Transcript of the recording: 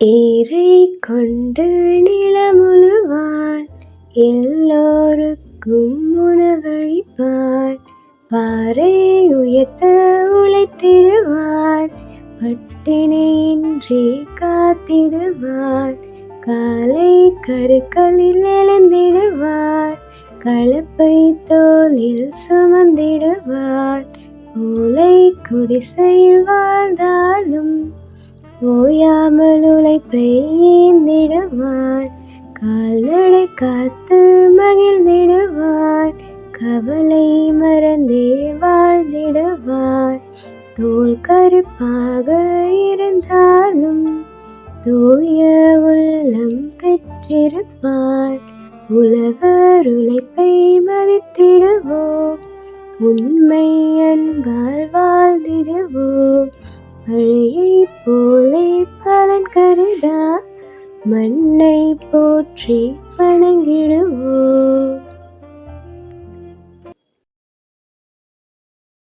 ஏரை கொண்டு நிலமுழுவான், எல்லோருக்கும் உணவளிப்பான். பாறை உயர்த்த உழைத்திடுவான், பட்டினியின்றி காத்திடுவான். காலை கருக்களில் எழுந்திடுவான், கலப்பை தோளில் சுமந்திடுவான். ஓலை குடிசையில் வாழ்ந்தாலும் ஓயாமல் உழைப்பை ஈந்திடுவான். கால்நடை காத்து மகிழ்ந்திடுவான், கவலை மறந்தே வாழ்ந்திடுவான். தோல் கருப்பாக இருந்தாலும் தூய உள்ளம் பெற்றிருப்பான். உழவர் உழைப்பை மதித்திடுவோம், உண்மை அன்பால் வாழ்ந்திடுவோம். மழையை போலே பலன் கருதா மண்ணை போற்றி வணங்கிடுவோம்.